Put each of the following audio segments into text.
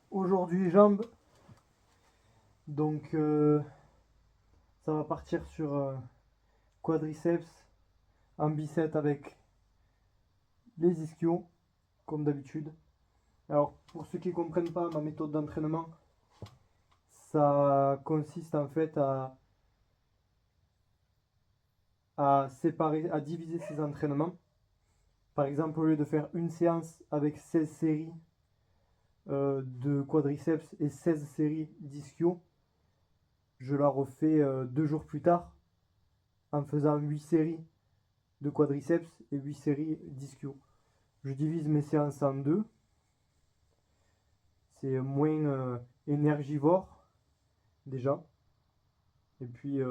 Aujourd'hui jambes, donc ça va partir sur quadriceps en biceps avec les ischios comme d'habitude. Alors pour ceux qui ne comprennent pas ma méthode d'entraînement, ça consiste en fait à séparer, à diviser ces entraînements. Par exemple, au lieu de faire une séance avec 16 séries de quadriceps et 16 séries d'ischio, je la refais 2 jours plus tard en faisant 8 séries de quadriceps et 8 séries d'ischio. Je divise mes séances en deux. C'est moins énergivore déjà. Et puis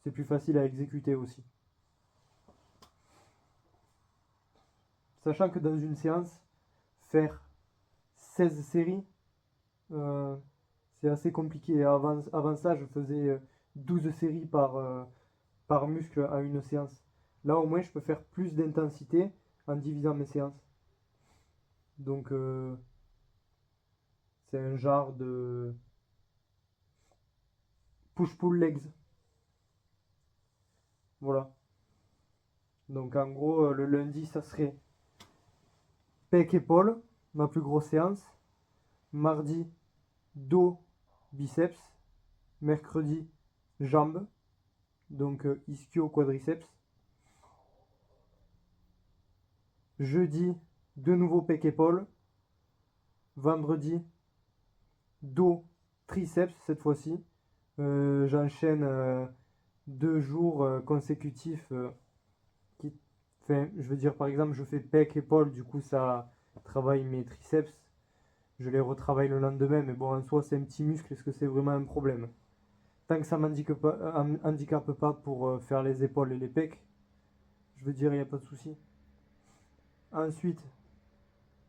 c'est plus facile à exécuter aussi. Sachant que dans une séance, faire 16 séries, c'est assez compliqué. Avant ça, je faisais 12 séries par muscle à une séance. Là, au moins, je peux faire plus d'intensité en divisant mes séances. Donc, c'est un genre de push-pull legs. Voilà. Donc, en gros, le lundi, ça serait pec-épaule, ma plus grosse séance. Mardi, dos, biceps. Mercredi, jambes. Donc, ischio, quadriceps. Jeudi, de nouveau pec-épaule. Vendredi, dos, triceps cette fois-ci. J'enchaîne 2 jours consécutifs. Je veux dire, par exemple, je fais pec, épaule, du coup, ça travaille mes triceps. Je les retravaille le lendemain, mais bon, en soi, c'est un petit muscle. Est-ce que c'est vraiment un problème? Tant que ça m'handicape pas pour faire les épaules et les pecs, je veux dire, il n'y a pas de souci. Ensuite,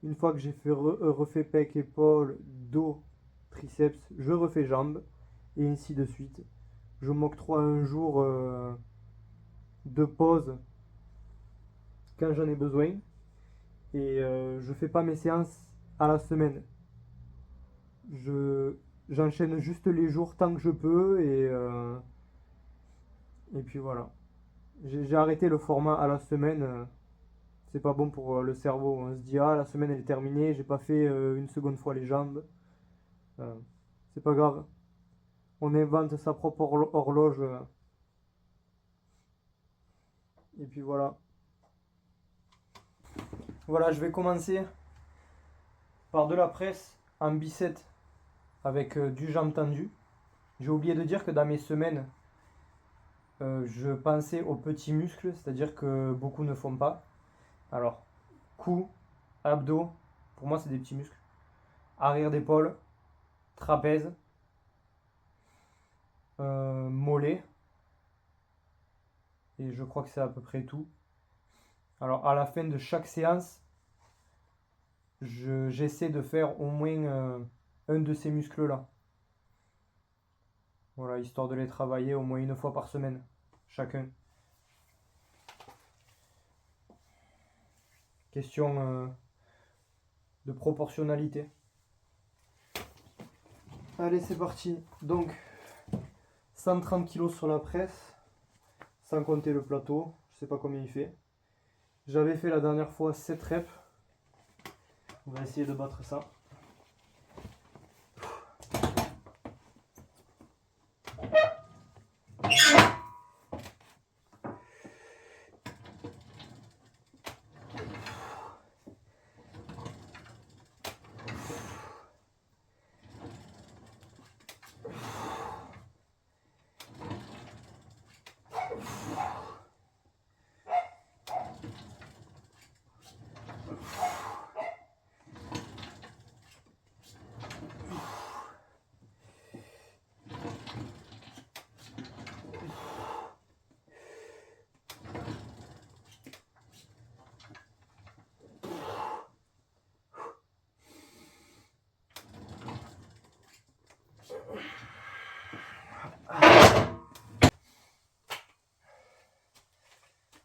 une fois que j'ai refait pec, épaule, dos, triceps, je refais jambes, et ainsi de suite. Je m'octroie un jour de pause quand j'en ai besoin, et je fais pas mes séances à la semaine. J'enchaîne juste les jours tant que je peux, et puis voilà. J'ai arrêté le format à la semaine. C'est pas bon pour le cerveau. On se dit, ah, la semaine elle est terminée, j'ai pas fait une seconde fois les jambes. Euh, c'est pas grave. On invente sa propre horloge. Et puis voilà. Voilà, je vais commencer par de la presse en biceps avec du jambe tendu. J'ai oublié de dire que dans mes semaines, je pensais aux petits muscles, c'est-à-dire que beaucoup ne font pas. Alors, cou, abdos, pour moi c'est des petits muscles. Arrière d'épaule, trapèze, mollet, et je crois que c'est à peu près tout. Alors, à la fin de chaque séance, j'essaie de faire au moins un de ces muscles-là. Voilà, histoire de les travailler au moins une fois par semaine, chacun. Question de proportionnalité. Allez, c'est parti. Donc, 130 kg sur la presse, sans compter le plateau. Je sais pas combien il fait. J'avais fait la dernière fois 7 reps. On va essayer de battre ça.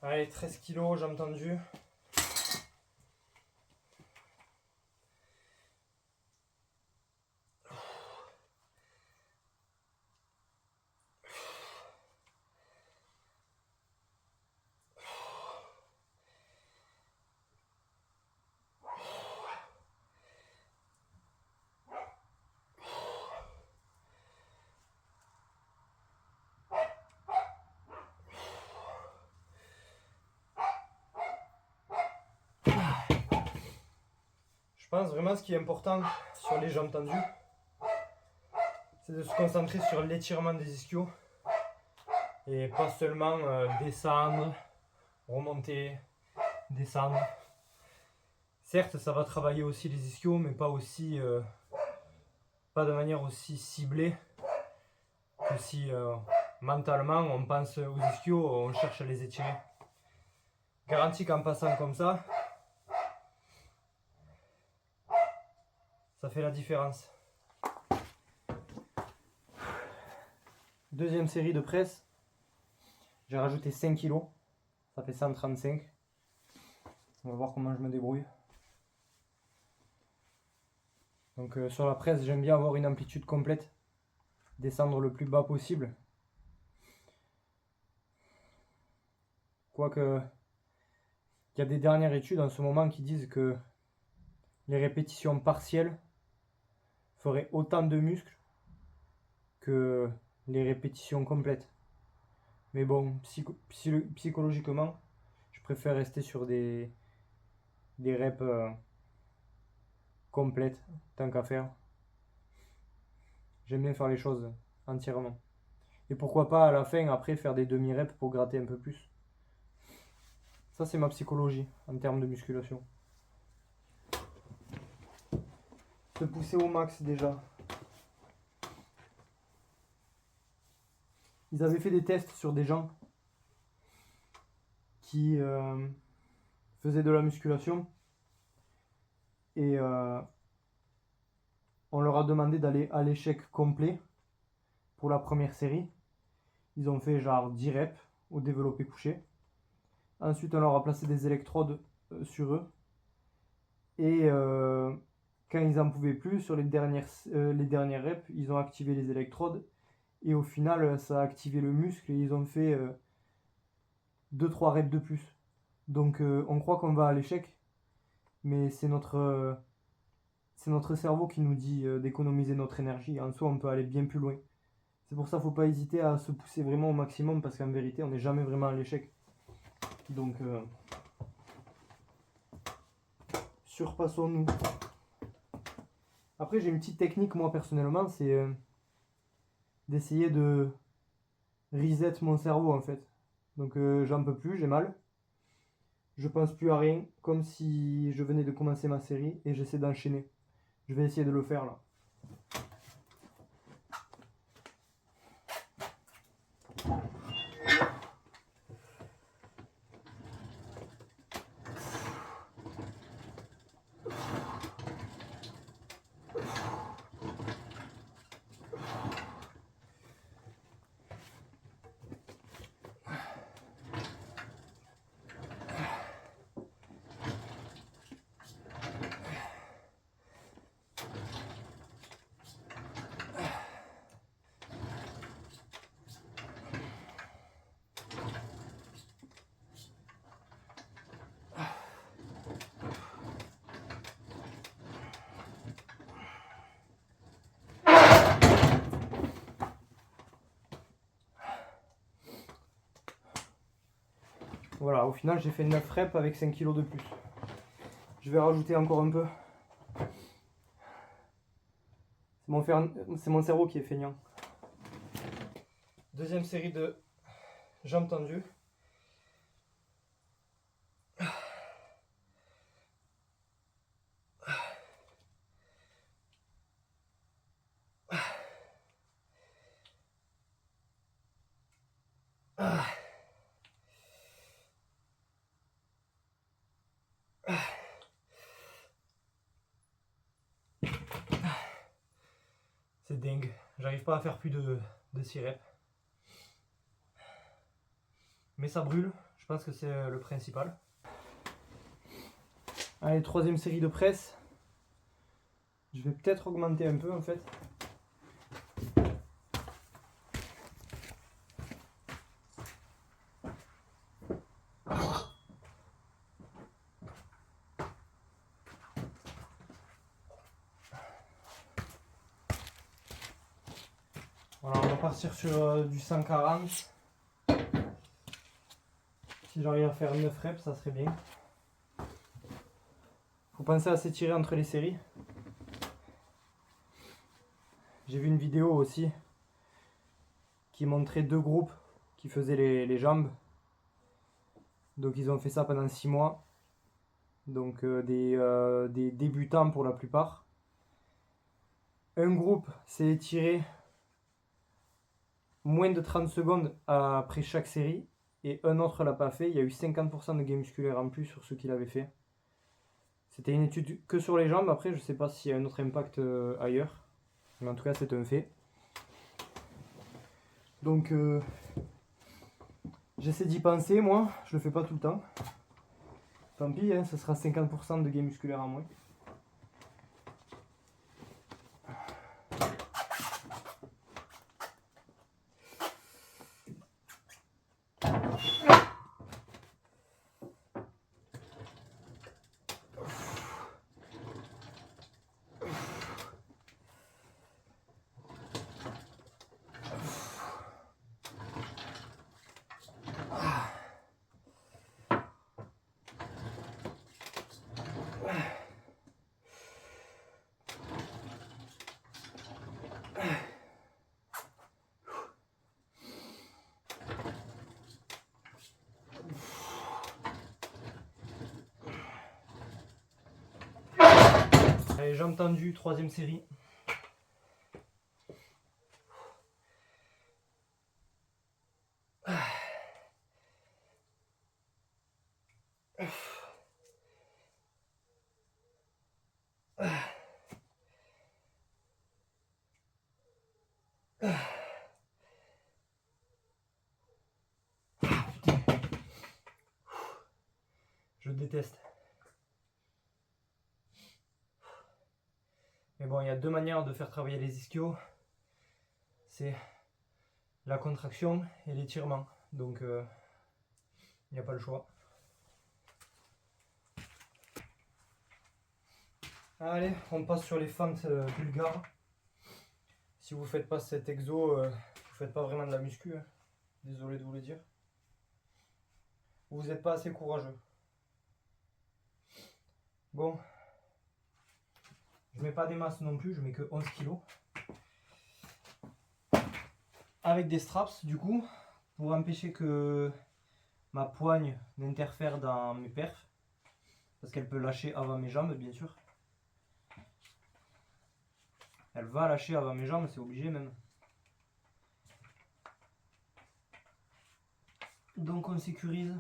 Allez, 13 kg, j'ai entendu. pense vraiment ce qui est important sur les jambes tendues, c'est de se concentrer sur l'étirement des ischios et pas seulement descendre, remonter, descendre. Certes, ça va travailler aussi les ischios, mais pas de manière aussi ciblée que si mentalement on pense aux ischios, on cherche à les étirer. Garantie qu'en passant comme ça fait la différence. Deuxième série de presse. J'ai rajouté 5 kg. Ça fait 135. On va voir comment je me débrouille. Donc sur la presse, j'aime bien avoir une amplitude complète. Descendre le plus bas possible. Quoique, il y a des dernières études en ce moment qui disent que les répétitions partielles feraient autant de muscles que les répétitions complètes. Mais bon, psychologiquement, je préfère rester sur des reps complètes, tant qu'à faire. J'aime bien faire les choses entièrement. Et pourquoi pas à la fin, après, faire des demi-reps pour gratter un peu plus. Ça, c'est ma psychologie en termes de musculation. Se pousser au max déjà. Ils avaient fait des tests sur des gens qui faisaient de la musculation et on leur a demandé d'aller à l'échec complet pour la première série. Ils ont fait genre 10 reps au développé couché. Ensuite, on leur a placé des électrodes sur eux. Et quand ils n'en pouvaient plus, sur les dernières reps, ils ont activé les électrodes. Et au final, ça a activé le muscle et ils ont fait 2-3 reps de plus. Donc on croit qu'on va à l'échec, mais c'est notre cerveau qui nous dit d'économiser notre énergie. En soi, on peut aller bien plus loin. C'est pour ça qu'il ne faut pas hésiter à se pousser vraiment au maximum, parce qu'en vérité, on n'est jamais vraiment à l'échec. Donc, surpassons-nous. Après, j'ai une petite technique, moi, personnellement, c'est d'essayer de reset mon cerveau, en fait. Donc, j'en peux plus, j'ai mal. Je pense plus à rien, comme si je venais de commencer ma série, et j'essaie d'enchaîner. Je vais essayer de le faire, là. Voilà, au final j'ai fait 9 reps avec 5 kg de plus. Je vais rajouter encore un peu. C'est mon cerveau qui est feignant. Deuxième série de jambes tendues. C'est dingue, j'arrive pas à faire plus de 6 reps. Mais ça brûle, je pense que c'est le principal. Allez, troisième série de presse. Je vais peut-être augmenter un peu en fait. Voilà, on va partir sur du 140. Si j'arrive à faire 9 reps, ça serait bien. Faut pensez à s'étirer entre les séries. J'ai vu une vidéo aussi qui montrait 2 groupes qui faisaient les jambes. Donc ils ont fait ça pendant 6 mois. Donc des débutants pour la plupart. Un groupe s'est étiré moins de 30 secondes après chaque série et un autre l'a pas fait. Il y a eu 50% de gain musculaire en plus sur ceux qui l'avaient fait. C'était une étude que sur les jambes. Après, je sais pas s'il y a un autre impact ailleurs. Mais en tout cas, c'est un fait. Donc, j'essaie d'y penser, moi. Je le fais pas tout le temps. Tant pis, hein, ça sera 50% de gain musculaire en moins. Allez, jambes tendues, 3ème série. Je déteste. Mais bon, il y a 2 manières de faire travailler les ischios. C'est la contraction et l'étirement. Donc, il n'y a pas le choix. Allez, on passe sur les fentes bulgares. Si vous ne faites pas cet exo, vous ne faites pas vraiment de la muscu. Hein. Désolé de vous le dire. Vous n'êtes pas assez courageux. Bon. Je mets pas des masses non plus, je mets que 11 kg. Avec des straps, du coup, pour empêcher que ma poigne n'interfère dans mes perfs. Parce qu'elle peut lâcher avant mes jambes, bien sûr. Elle va lâcher avant mes jambes, c'est obligé même. Donc on sécurise.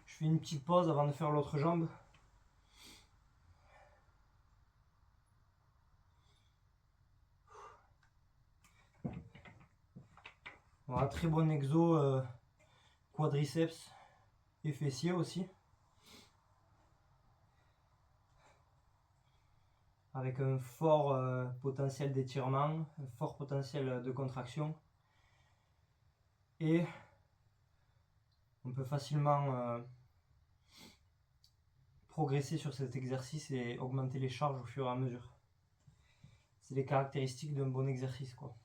Je fais une petite pause avant de faire l'autre jambe. Voilà, très bon exo quadriceps et fessier aussi. Avec un fort potentiel d'étirement, un fort potentiel de contraction. Et on peut facilement progresser sur cet exercice et augmenter les charges au fur et à mesure. C'est les caractéristiques d'un bon exercice, quoi.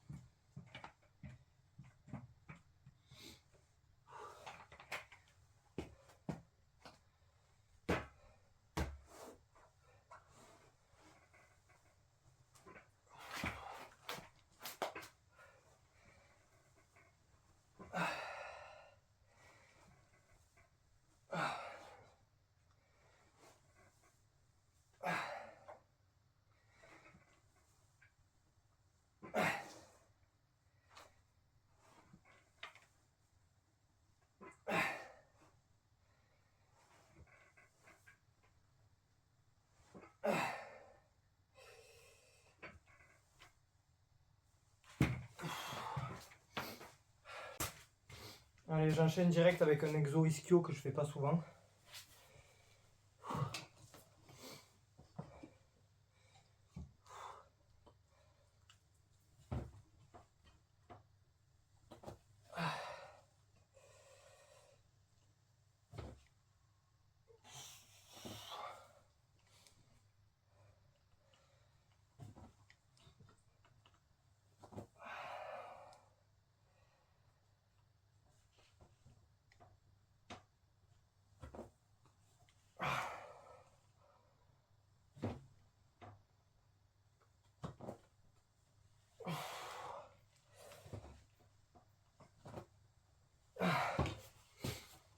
Allez, j'enchaîne direct avec un exo ischio que je fais pas souvent.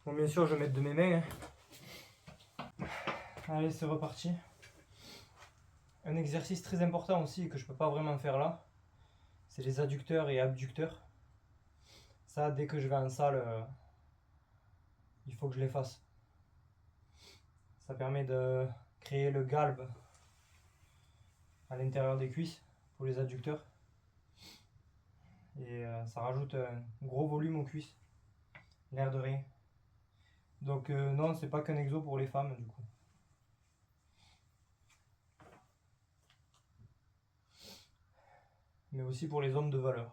Bon, bien sûr, je vais mettre de mes mains. Allez, c'est reparti. Un exercice très important aussi que je peux pas vraiment faire là, c'est les adducteurs et abducteurs. Ça, dès que je vais en salle, il faut que je les fasse. Ça permet de créer le galbe à l'intérieur des cuisses pour les adducteurs. Et ça rajoute un gros volume aux cuisses, l'air de rien. Donc non, c'est pas qu'un exo pour les femmes du coup. Mais aussi pour les hommes de valeur.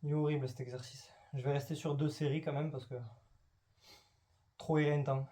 Il est horrible cet exercice. Je vais rester sur 2 séries quand même parce que trop éreintant.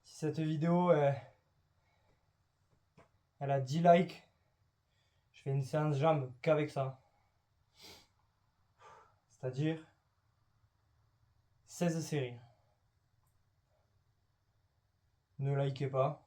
Si cette vidéo elle a 10 likes, je fais une séance jambes qu'avec ça. C'est-à-dire 16 séries. Ne likez pas.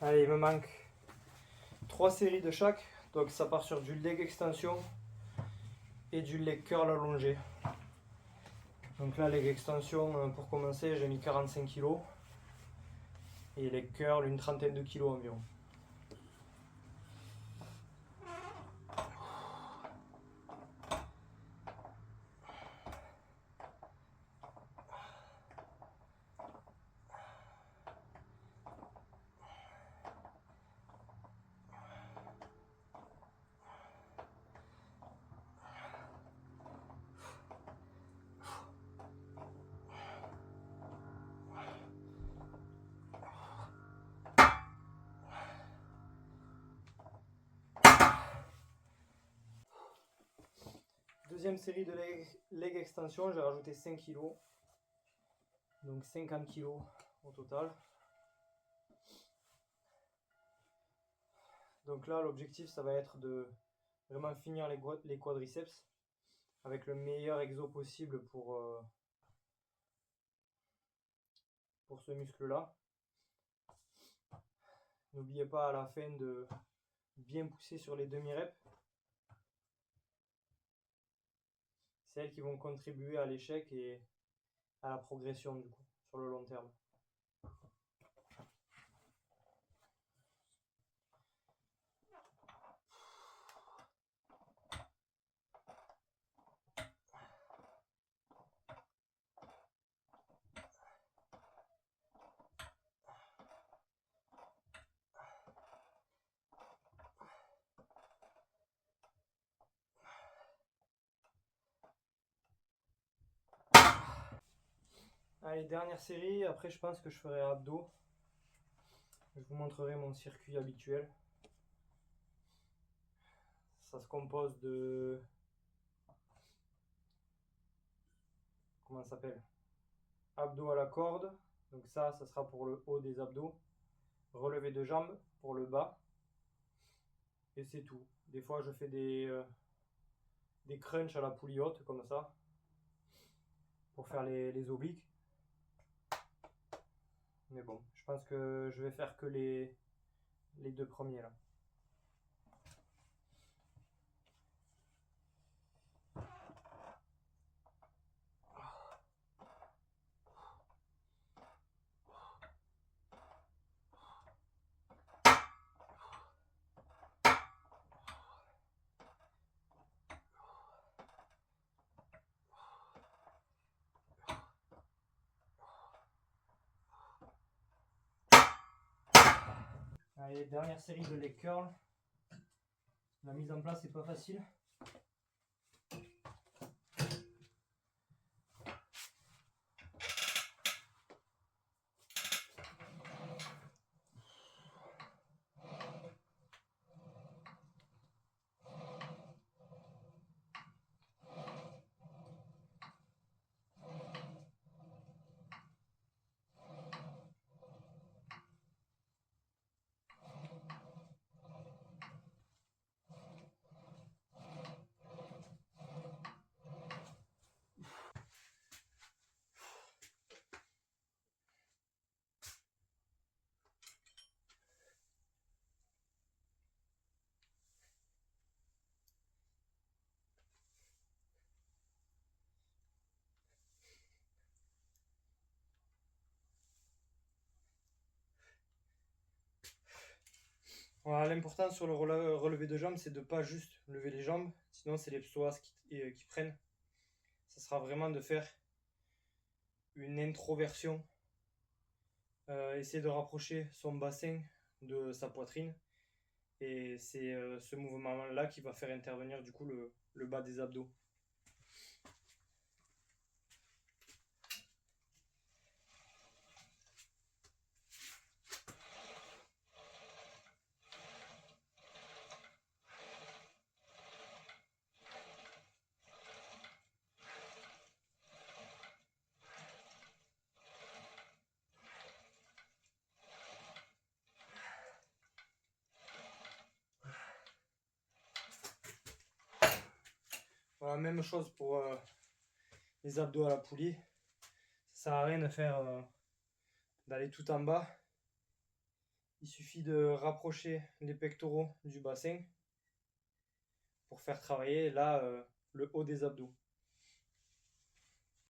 Allez, il me manque 3 séries de chaque. Donc ça part sur du leg extension et du leg curl allongé. Donc là, leg extension, pour commencer, j'ai mis 45 kg. Et leg curl, une trentaine de kilos environ. Deuxième série de leg extension, j'ai rajouté 5 kg. Donc 50 kg au total. Donc là, l'objectif, ça va être de vraiment finir les quadriceps avec le meilleur exo possible pour ce muscle-là. N'oubliez pas à la fin de bien pousser sur les demi-reps. C'est elles qui vont contribuer à l'échec et à la progression du coup, sur le long terme. Allez, dernière série, après je pense que je ferai abdos. Je vous montrerai mon circuit habituel. Ça se compose de... Comment ça s'appelle? Abdos à la corde. Donc ça sera pour le haut des abdos. Relevé de jambes pour le bas. Et c'est tout. Des fois je fais des crunchs à la poulie haute comme ça. Pour faire les obliques. Mais bon, je pense que je vais faire que les deux premiers là. Allez, dernière série de leg curl. La mise en place n'est pas facile. Voilà, l'important sur le relevé de jambes, c'est de ne pas juste lever les jambes, sinon c'est les psoas qui prennent. Ça sera vraiment de faire une introversion, essayer de rapprocher son bassin de sa poitrine. Et c'est ce mouvement-là qui va faire intervenir du coup le bas des abdos. Voilà, même chose pour les abdos à la poulie. Ça sert à rien de faire d'aller tout en bas. Il suffit de rapprocher les pectoraux du bassin pour faire travailler là le haut des abdos.